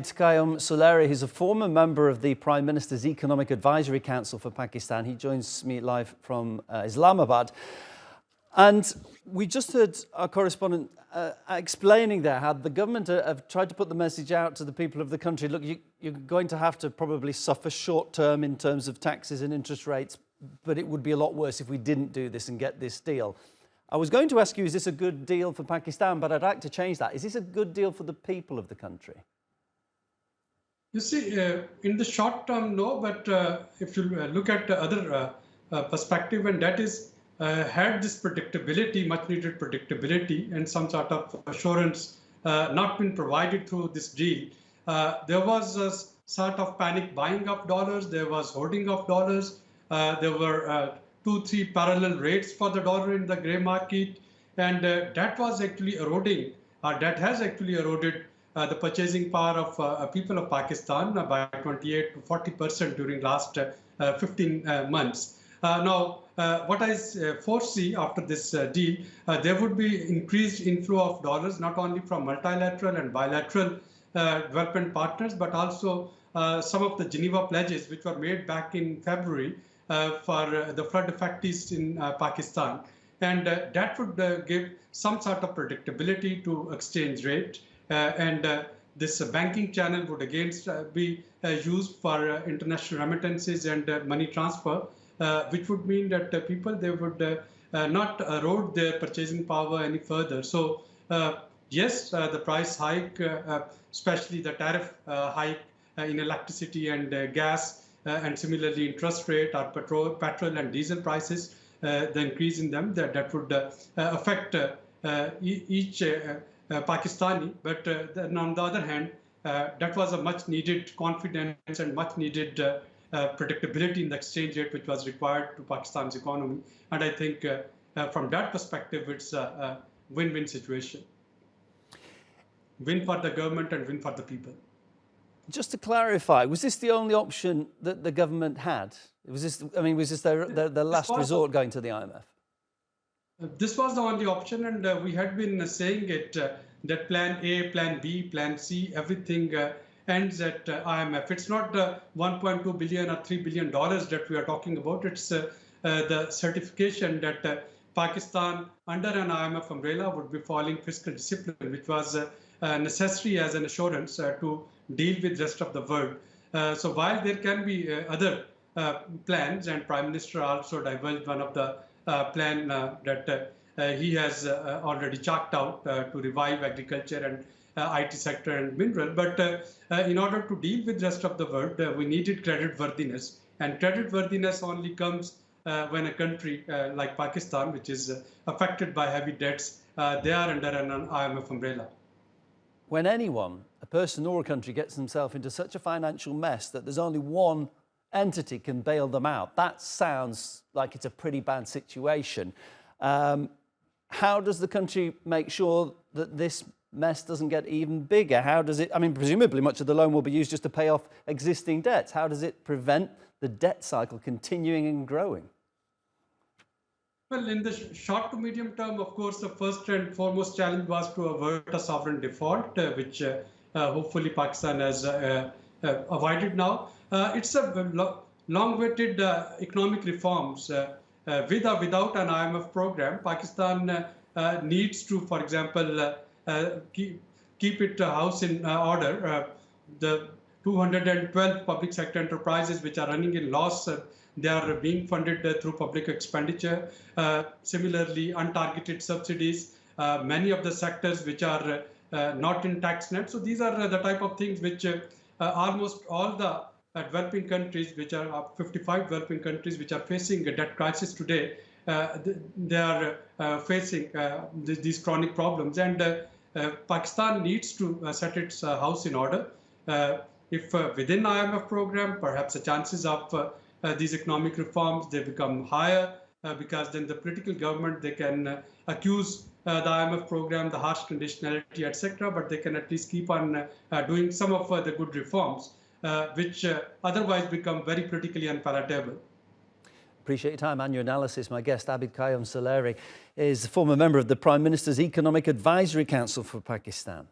Qaiyum Suleri, who's a former member of the Prime Minister's Economic Advisory Council for Pakistan. He joins me live from Islamabad. And we just heard our correspondent explaining there how the government have tried to put the message out to the people of the country. Look, you're going to have to probably suffer short term in terms of taxes and interest rates, but it would be a lot worse if we didn't do this and get this deal. I was going to ask you, is this a good deal for Pakistan? But I'd like to change that. Is this a good deal for the people of the country? You see, in the short term, no, but if you look at the other perspective, and that is, had this predictability, much needed predictability and some sort of assurance not been provided through this deal, there was a sort of panic buying of dollars, there was hoarding of dollars, there were 2-3 parallel rates for the dollar in the grey market, and that was actually eroding, that has actually eroded the purchasing power of people of Pakistan by 28 to 40% during last 15 months. Now, what I foresee after this deal, there would be increased inflow of dollars, not only from multilateral and bilateral development partners, but also some of the Geneva pledges which were made back in February for the flood affectees in Pakistan. And that would give some sort of predictability to exchange rate. And this banking channel would again be used for international remittances and money transfer, which would mean that people, they would not erode their purchasing power any further. So yes, the price hike, especially the tariff hike in electricity and gas, and similarly interest rate or petrol and diesel prices, the increase in them, that would affect each Pakistani, but then on the other hand, that was a much needed confidence and much needed predictability in the exchange rate which was required to Pakistan's economy. And I think from that perspective, it's a win-win situation. Win for the government and win for the people. Just to clarify, was this the only option that the government had? Was this, I mean, was this their last resort, going to the IMF? This was the only option, and we had been saying it, that plan A, plan B, plan C, everything ends at IMF. It's not the $1.2 billion or $3 billion that we are talking about. It's the certification that Pakistan, under an IMF umbrella, would be following fiscal discipline, which was necessary as an assurance to deal with the rest of the world. So while there can be other plans, and Prime Minister also divulged one of the plan that he has already chalked out to revive agriculture and IT sector and mineral. But in order to deal with the rest of the world, we needed credit worthiness. And credit worthiness only comes when a country like Pakistan, which is affected by heavy debts, they are under an IMF umbrella. When anyone, a person or a country, gets themselves into such a financial mess that there's only one entity can bail them out, that sounds like it's a pretty bad situation. How does the country make sure that this mess doesn't get even bigger? How does it, I mean, presumably much of the loan will be used just to pay off existing debts. How does it prevent the debt cycle continuing and growing? Well, in the short to medium term, of course, the first and foremost challenge was to avert a sovereign default, which hopefully Pakistan has avoided now. It's a long-awaited economic reforms. With or without an IMF program, Pakistan needs to, for example, keep its house in order. The 212 public sector enterprises which are running in loss, they are being funded through public expenditure. Similarly, untargeted subsidies, many of the sectors which are not in tax net. So these are the type of things which almost all the developing countries, which are 55 developing countries which are facing a debt crisis today, they are facing these chronic problems. And Pakistan needs to set its house in order. If within IMF program, perhaps the chances of these economic reforms, they become higher, because then the political government, they can accuse the IMF program, the harsh conditionality, etc., but they can at least keep on doing some of the good reforms, which otherwise become very politically unpalatable. Appreciate your time and your analysis. My guest, Abid Qaiyum Suleri, is a former member of the Prime Minister's Economic Advisory Council for Pakistan.